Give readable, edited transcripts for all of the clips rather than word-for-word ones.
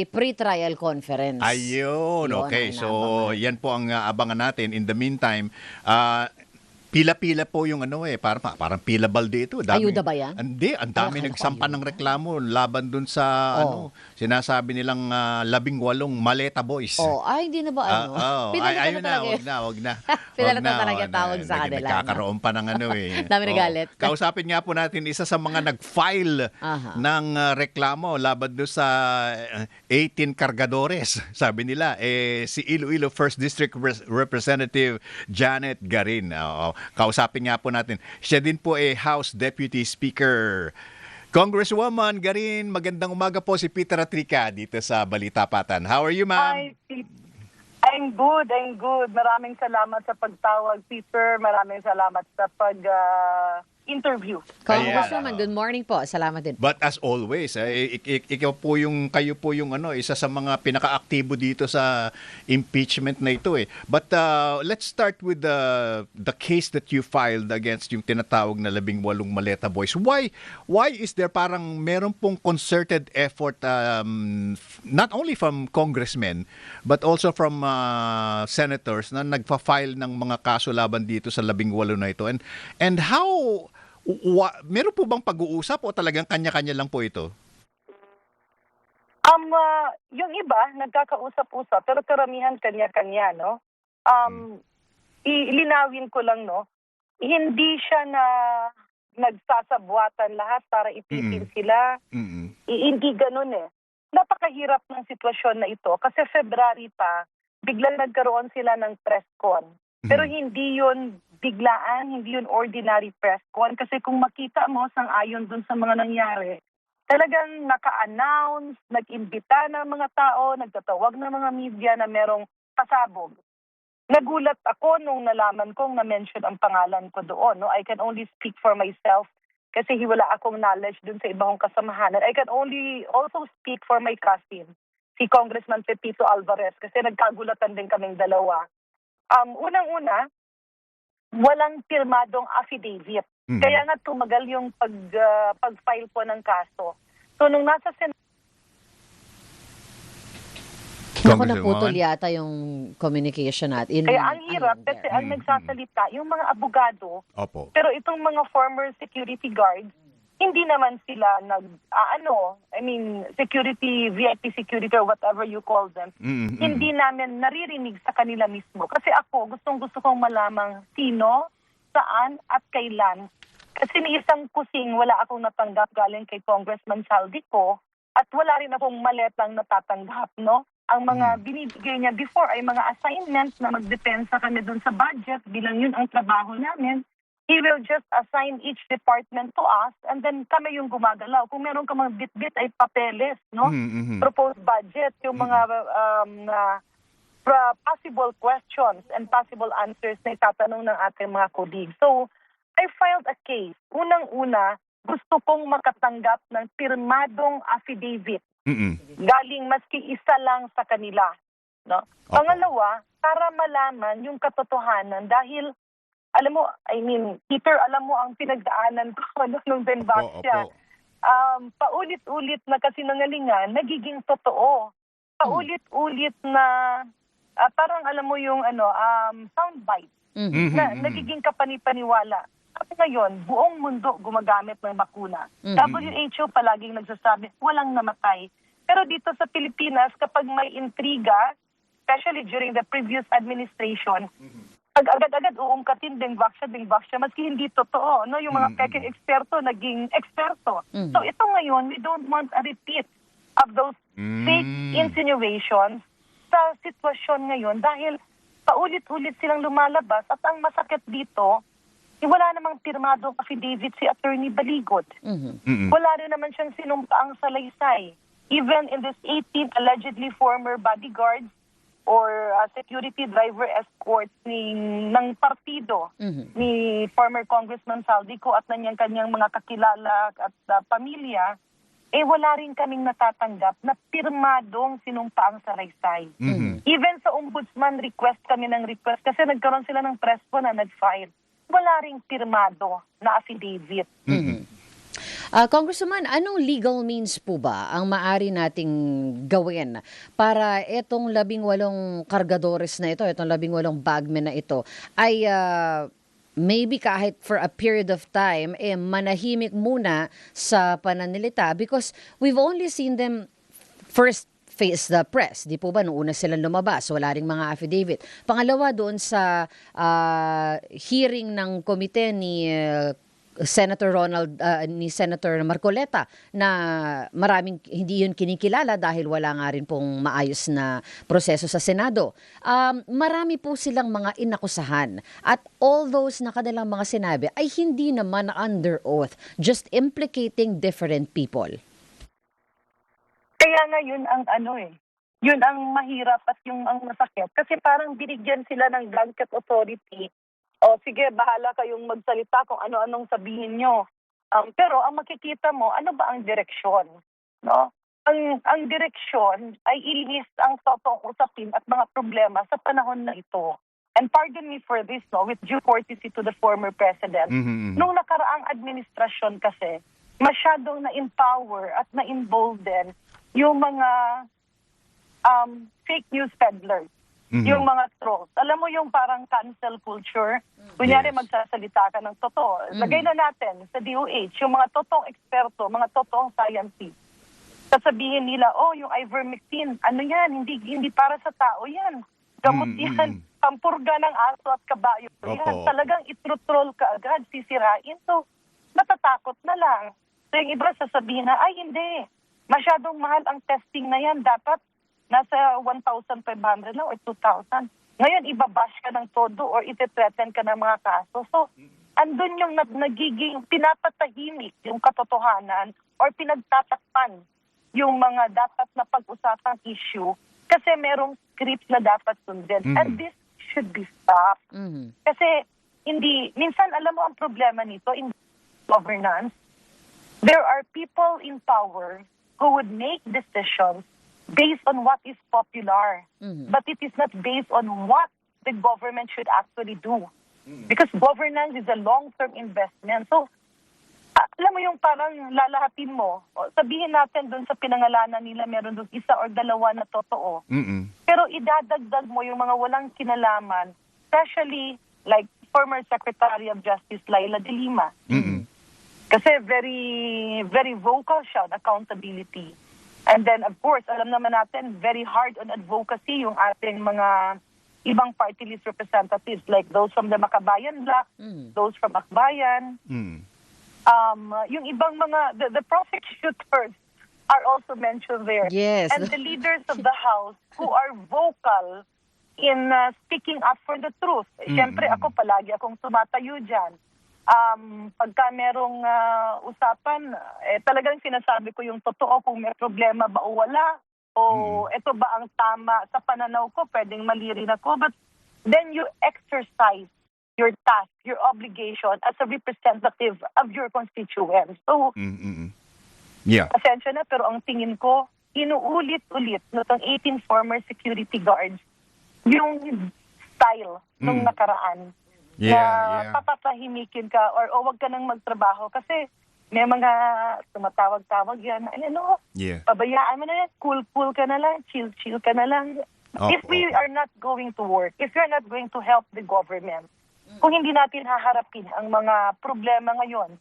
pre-trial conference. Ayun, Yun okay. ang So, inaabangan. yan po ang abangan natin. In the meantime, pila-pila po yung parang pila balde ito. Ayuda ba yan? Hindi, ang Ay, dami akala ko nagsampa ng ayuda. reklamo laban dun sa sinasabi nilang 18 Maleta Boys. Hindi na ba ano? Pinalitan Ayun na talaga. wag na. Pinalitan talaga tawag sa kanila. Nagkakaroon pa ng Dami nagalit. Kausapin nga po natin isa sa mga nag-file Aha. ng reklamo laban doon sa 18 kargadores. Sabi nila, si Iloilo 1st District Representative Janet Garin. Kausapin nga po natin. Siya din po House Deputy Speaker. Congresswoman Garin, magandang umaga po, si Peter Atrica dito sa Balitapatan. How are you, ma'am? Hi, I'm good. Maraming salamat sa pagtawag, Peter. Maraming salamat sa pag-interview. Congresswoman, good morning po. Salamat din. But as always, kayo po yung isa sa mga pinaka-aktibo dito sa impeachment na ito eh. But let's start with the case that you filed against yung tinatawag na 18 Maleta Boys. Why is there parang meron pong concerted effort not only from congressmen but also from senators na nagfa-file ng mga kaso laban dito sa 18 na ito? And how meron po bang pag-uusap o talagang kanya-kanya lang po ito? Yung iba, nagkakausap-usap, pero karamihan kanya-kanya, no? Ilinawin ko lang, no? Hindi siya na nagsasabwatan lahat para ipitin sila. Hindi ganun eh. Napakahirap ng sitwasyon na ito kasi February pa, biglang nagkaroon sila ng press con. Pero hindi yun biglaan, hindi yun ordinary press con. Kasi kung makita mo sang-ayon dun sa mga nangyari, talagang naka-announce, nag-imbita ng mga tao, nagtatawag ng mga media na merong pasabog. Nagulat ako nung nalaman kong na-mention ang pangalan ko doon. No? I can only speak for myself kasi wala akong knowledge dun sa ibang kasamahan. And I can only also speak for my cousin, si Congressman Pepito Alvarez, kasi nagkagulatan din kaming dalawa. Unang-una, walang pirmadong affidavit. Kaya nga tumagal yung pag-file po ng kaso. So nung nasa Ako naputol yata yung communication natin. kaya ang hirap kasi ang nagsasalita yung mga abogado. Opo. Pero itong mga former security guards, hindi naman sila security, VIP security or whatever you call them. Hindi namin naririnig sa kanila mismo. Kasi ako, gustong-gusto kong malamang sino, saan, at kailan. Kasi ni isang kusing, wala akong natanggap galing kay Congressman Saldico at wala rin akong maletang natatanggap, no? Ang mga binibigay niya before ay mga assignments na magdepensa kami dun sa budget bilang yun ang trabaho namin. He will just assign each department to us and then kami yung gumagalaw. Kung meron ka mga bit-bit ay papeles, no? Proposed budget, yung mga possible questions and possible answers na itatanong ng ating mga colleagues. So, I filed a case. Unang-una, gusto kong makatanggap ng pirmadong affidavit. Galing maski isa lang sa kanila. No? Pangalawa, para malaman yung katotohanan dahil alam mo, Peter, alam mo ang pinagdaanan ko nung Benbaksya. Paulit-ulit na kasinungalingan, nagiging totoo. Paulit-ulit na parang alam mo yung soundbite na nagiging kapanipaniwala. At ngayon, buong mundo gumagamit ng bakuna. WHO palaging nagsasabi, walang namatay. Pero dito sa Pilipinas, kapag may intriga, especially during the previous administration, agad-agad uungkatin Benbaksya, maski hindi totoo. No? Yung mga peking eksperto, naging eksperto. So ito ngayon, we don't want a repeat of those fake insinuations sa sitwasyon ngayon dahil paulit-ulit silang lumalabas at ang masakit dito, wala namang pirmadong affidavit si Attorney Baligot. Wala rin naman siyang sinumpaang salaysay. Even in this 18 allegedly former bodyguards or security driver escorts ng partido ni former Congressman Saldico at kanyang mga kakilala at pamilya, wala rin kaming natatanggap na pirmadong sinumpaang salaysay. Even sa ombudsman, request kami ng request kasi nagkaroon sila ng press po na nag-file. Wala ring pirmado na affidavit. Congressman, anong legal means po ba ang maari nating gawin para itong 18 kargadores na ito, itong 18 bagmen na ito, ay maybe kahit for a period of time, manahimik muna sa pananalita because we've only seen them first face the press. Di po ba, nung una silang lumabas, wala ring mga affidavit. Pangalawa, doon sa hearing ng komite ni ni Senator Marcoleta na maraming hindi yun kinikilala dahil wala nga rin pong maayos na proseso sa Senado. Marami po silang mga inakusahan at all those na kanilang mga sinabi ay hindi naman under oath, just implicating different people. Kaya nga yun ang yun ang mahirap at yung ang masakit. Kasi parang binigyan sila ng blanket authority. O sige, bahala kayong magsalita kung ano-anong sabihin nyo. Pero ang makikita mo, ano ba ang direksyon? No? Ang direksyon ay ilihis ang totoong usapin at mga problema sa panahon na ito. And pardon me for this, no, with due courtesy to the former president. Nung nakaraang administrasyon kasi, masyadong na-empower at na-embolden yung mga fake news peddlers. Yung mga trolls. Alam mo yung parang cancel culture? Kunyari magsasalita ka ng totoo. Lagay na natin sa DOH, yung mga totoong eksperto, mga totoong scientists. Sasabihin nila, yung ivermectin, ano yan? Hindi para sa tao yan. Gamot yan. Pampurga ng aso at kabayo. Yan. Talagang itro-troll ka agad, sisirain. So, natatakot na lang. So, yung iba sasabihin na, ay hindi. Masyadong mahal ang testing na yan. Dapat nasa 1,500 na or 2,000. Ngayon, ibabash ka ng todo or iti-threaten ka ng mga kaso. So, andun yung nagiging pinapatahimik yung katotohanan or pinagtatakpan yung mga dapat na pag-usapang issue kasi merong script na dapat sundin. And this should be stopped. Kasi minsan alam mo ang problema nito in governance, there are people in power who would make decisions based on what is popular. But it is not based on what the government should actually do. Because governance is a long-term investment. So, alam mo yung parang lalahatin mo, sabihin natin doon sa pinangalanan nila meron doon isa or dalawa na totoo. Pero idadagdag mo yung mga walang kinalaman, especially like former Secretary of Justice Laila de Lima. Kasi very, very vocal siya on accountability. And then, of course, alam naman natin, very hard on advocacy yung ating mga ibang party list representatives like those from the Makabayan Bloc, those from Akbayan. Yung ibang mga, the prosecutors are also mentioned there. Yes. And the leaders of the House who are vocal in speaking up for the truth. Siyempre, ako palagi akong tumatayo dyan. Pagka merong usapan, talagang sinasabi ko yung totoo kung may problema ba o wala, o ito ba ang tama sa pananaw ko, pwedeng mali rin ako. But then you exercise your task, your obligation as a representative of your constituents. So, pasensya na, pero ang tingin ko, inuulit-ulit nitong 18 former security guards yung style nung nakaraan. Papatahimikin ka or wag ka nang magtrabaho kasi may mga tumatawag-tawag yan. Pabayaan mo na yan, cool ka na lang, chill ka na lang. If we are not going to work, if you're not going to help the government, kung hindi natin haharapin ang mga problema ngayon,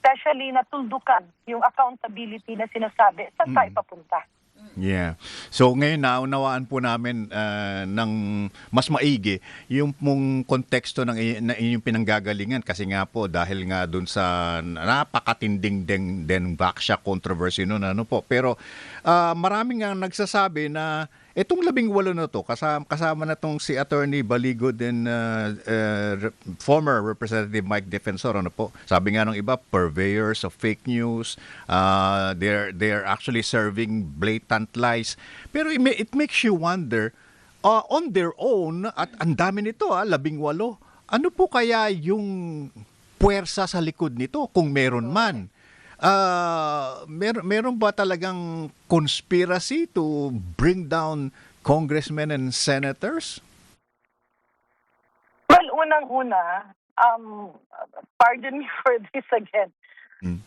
especially natuldukan yung accountability na sinasabi, saan tayo papunta? Yeah. So ngayon naunawaan po namin ng mas maigi yung mong konteksto ng inyong pinanggagalingan kasi nga po dahil nga dun sa napakatinding den Vaxia controversy noon po. Pero maraming nga nagsasabi na itong 18 na to, kasama na tong si Attorney Baligo and former Representative Mike Defensor, po. Sabi nga ng iba, purveyors of fake news, they're actually serving blatant lies. Pero it makes you wonder, on their own, at ang dami nito, 18, ano po kaya yung puwersa sa likod nito kung meron man? Meron ba talagang conspiracy to bring down congressmen and senators? Well, unang-una, pardon me for this again,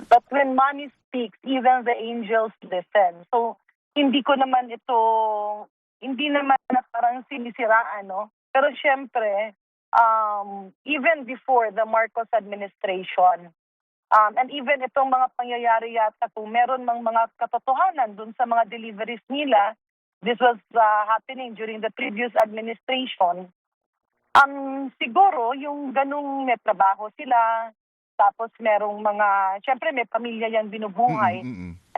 But when money speaks, even the angels listen. So, hindi naman na parang sinisiraan, no? Pero syempre, even before the Marcos administration, and even itong mga pangyayari yata, kung meron mang mga katotohanan dun sa mga deliveries nila, this was happening during the previous administration. Siguro yung ganung may trabaho sila, tapos merong syempre may pamilya yan binubuhay.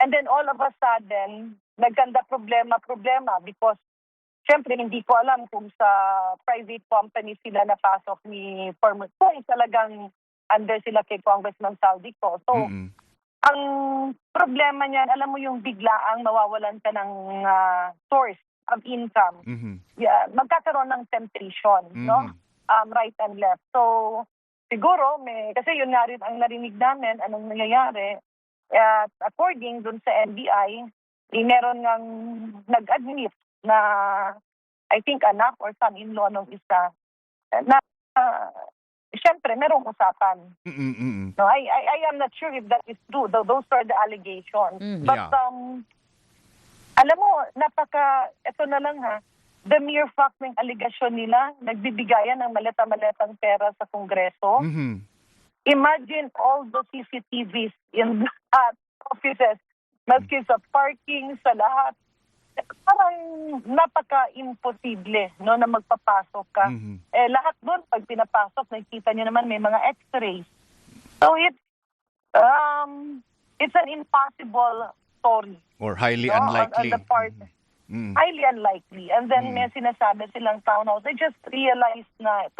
And then all of a sudden, nagkanda problema because syempre hindi ko alam kung sa private company sila napasok ni former, kung talagang under sila kay Congressman Saldico. So, ang problema niyan, alam mo yung biglaang mawawalan ka ng source of income. Yeah, magkakaroon ng temptation, no? Right and left. So, siguro, kasi yun nga rin ang narinig namin, anong nangyayari. According dun sa NBI, meron ngang nag-admit na, I think, anak or son-in-law ng isa, na syempre, merong usapan. No, I am not sure if that is true. Those are the allegations. But, alam mo, ito na lang the mere fact ng allegation nila, nagbibigayan ng maleta-maletang pera sa Kongreso. Imagine all the CCTVs in offices, maski sa parking, sa lahat. Parang napaka-imposible, no, na magpapasok ka. Lahat doon, pag pinapasok, nakikita nyo naman may mga x-rays. So it's an impossible story. Or highly no, unlikely. On the part, highly unlikely. And then may sinasabi silang townhouse. I just realized na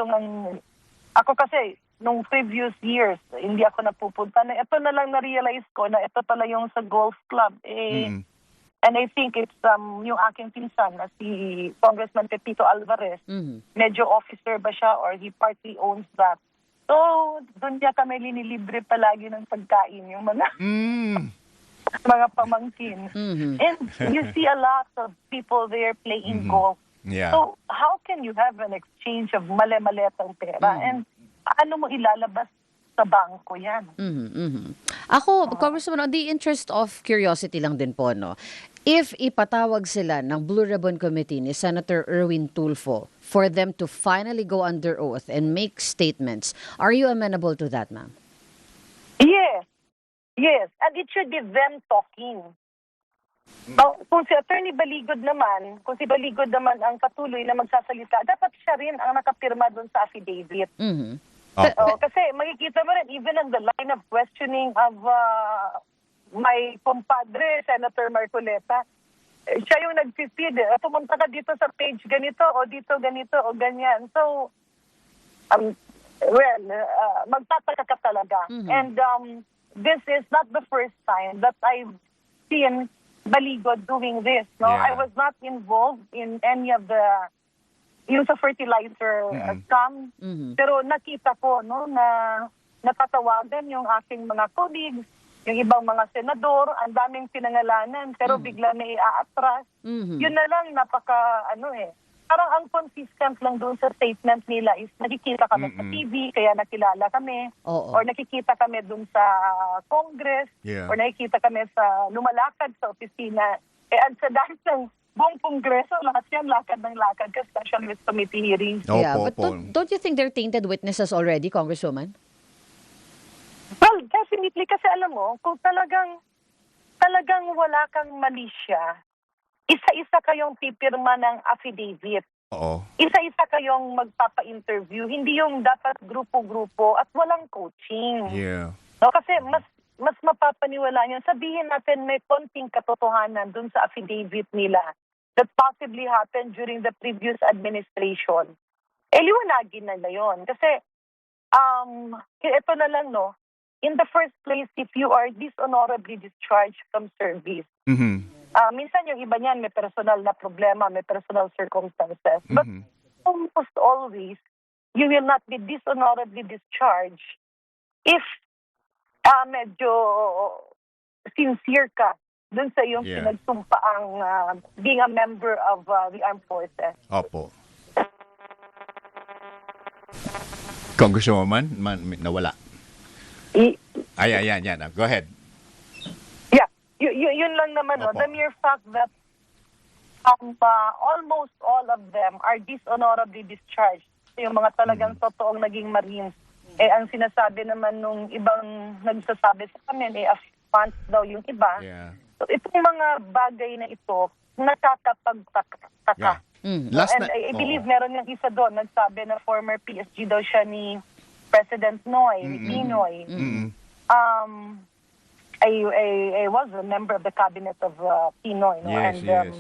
ako kasi, nung previous years, hindi ako napupunta. Ito na lang na-realize ko na ito pala yung sa golf club. And I think it's yung aking pinsan na si Congressman Pepito Alvarez. Medyo officer ba siya or he partly owns that. So, doon niya kami linilibre palagi ng pagkain, yung mga mga pamangkin. And you see a lot of people there playing golf. Yeah. So, how can you have an exchange of male-maletang pera? And paano mo ilalabas sa bangko yan? Ako, Congressman, on the interest of curiosity lang din po, no? If ipatawag sila ng Blue Ribbon Committee ni Senator Erwin Tulfo for them to finally go under oath and make statements, are you amenable to that, ma'am? Yes. And it should be them talking. Kung si Attorney Baligod naman, ang patuloy na magsasalita, dapat siya rin ang nakapirma doon sa affidavit. Kasi makikita mo rin, even on the line of questioning of my compadre, Senator Marcoleta, siya yung nag-feed. Pumunta ka dito sa page ganito, o dito ganito, o ganyan. So, magtataka ka talaga. And this is not the first time that I've seen Baligod doing this. No, I was not involved in any of the use of fertilizer scam. Pero nakita ko, no, na natatawagan yung aking mga colleagues, yung ibang mga senador, ang daming pinangalanan, pero bigla may i-atras. Yun na lang, parang ang consistent lang doon sa statement nila is nakikita kami sa TV, kaya nakilala kami. Or nakikita kami doon sa Congress, or nakikita kami sa lumalakad sa opisina. At sa dahil ng buong Kongreso, lahat yan, lakad ng lakad ka, special with committee hearings. But don't you think they're tainted witnesses already, Congresswoman? Well, definitely, kasi alam mo, kung talagang wala kang malisya, isa-isa kayong pipirma ng affidavit. Isa-isa kayong magpapa-interview. Hindi yung dapat grupo-grupo at walang coaching. No, kasi mas mapapaniwala niyo. Sabihin natin may konting katotohanan dun sa affidavit nila that possibly happened during the previous administration. Liwanagin na yun. Kasi, ito na lang, no, in the first place, if you are dishonorably discharged from service, minsan yung iba niyan may personal na problema, may personal circumstances. But almost always, you will not be dishonorably discharged if medyo sincere ka dun sa iyong pinagsumpaang being a member of the armed forces. Congresswoman, nawala. Ayan. Go ahead. Yeah, yun lang naman. No? Opo. The mere fact that almost all of them are dishonorably discharged. Yung mga talagang totoong naging Marines. Ang sinasabi naman nung ibang nagsasabi sa amin, a few months daw yung iba. Yeah. So itong mga bagay na ito, nakakapagtaka. Yeah. And I believe meron yung isa doon, nagsabi na former PSG daw siya ni President Noy, ni Pinoy. I was a member of the cabinet of Pinoy. No? Yes, And yes.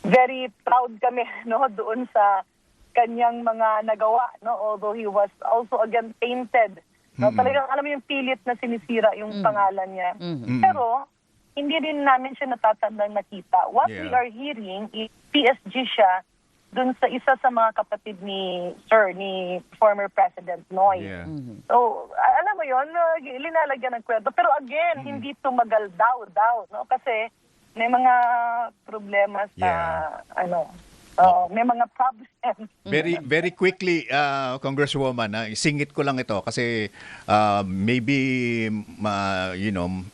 very proud kami no doon sa kanyang mga nagawa, no, although he was also again tainted, no, talagang alam mo yung pilit na sinisira yung pangalan niya. Pero hindi rin namin siya natatandang nakita. What we Yeah. are hearing is PSG siya dun sa isa sa mga kapatid ni former President Noy. Yeah. So, alam mo yun, linalagyan ng kwento. Pero again, hindi tumagal daw, no? Kasi may mga problema sa, may mga problems. Very quickly, Congresswoman, singit ko lang ito kasi maybe,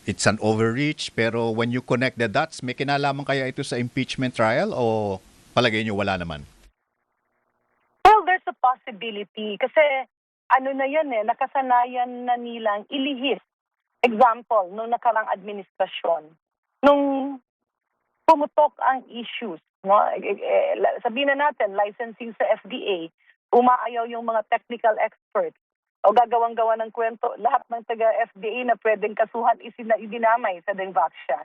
it's an overreach, pero when you connect the dots, may kinalaman kaya ito sa impeachment trial o palagay nyo wala naman? Well, there's a possibility. Kasi na yan nakasanayan na nilang ilihis. Example, nung nakarang administrasyon, nung pumutok ang issues, no? Sabihin na natin, licensing sa FDA, umaayaw yung mga technical experts o gagawang-gawa ng kwento, lahat ng taga-FDA na pwedeng kasuhan idinamay sa Dengvaxia.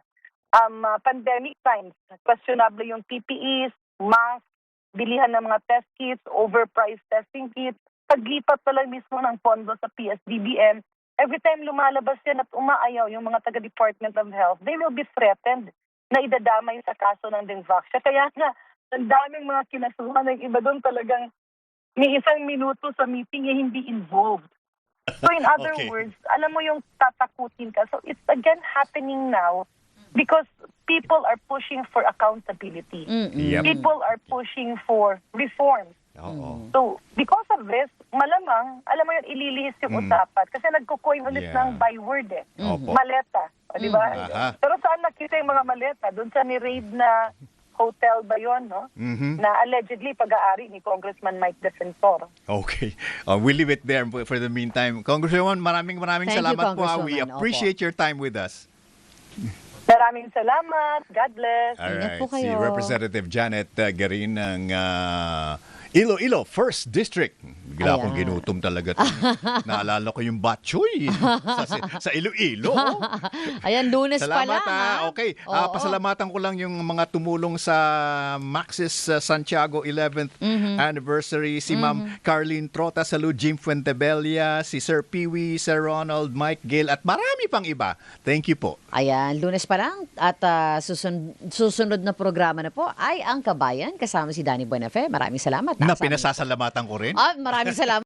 Pandemic times, questionable yung PPEs, mask, bilihan ng mga test kits, overpriced testing kits, paglipat pa lang mismo ng pondo sa PSDBM, every time lumalabas yan at umaayaw yung mga taga-Department of Health, they will be threatened na idadamay sa kaso ng Dengvaxia. Kaya nga, ang daming mga kinasuhan ng iba doon talagang may isang minuto sa meeting hindi involved. So in other words, alam mo yung tatakutin ka. So it's again happening now because people are pushing for accountability. Yep. People are pushing for reforms. Oo. So, because of this, malamang, alam mo yun, ililihis yung usapan. Kasi nagkukoin ulit Yeah. ng byword Opo. Maleta. O, di ba? Aha. Pero saan nakita yung mga maleta? Doon sa ni-raid na hotel ba yun, no? Na allegedly pag-aari ni Congressman Mike Defensor. Okay. We'll leave it there for the meantime. Congresswoman, maraming Thank you, salamat po. We Congresswoman. Opo. appreciate your time with us. Maraming salamat. God bless. Ingat po Si kayo. Representative Janet Garin ng Iloilo, 1st District. Bigla akong Ayan. ginutom talaga. Naalala ko yung batchoy sa Iloilo. Ayan, Lunes pa Salamat lang. ha? Okay. Oo. Pasalamatan ko lang yung mga tumulong sa Maxis Santiago 11th anniversary. Si Ma'am Carlene Trota, Salud Jim Fuentebella, si Sir Peewee, Sir Ronald, Mike Gale, at marami pang iba. Thank you po. Ayan, Lunes pa lang at susunod na programa na po ay Ang Kabayan kasama si Danny Buenafe. Maraming salamat. Na Nasa amin. pinasasalamatan ko rin. Maraming salamat.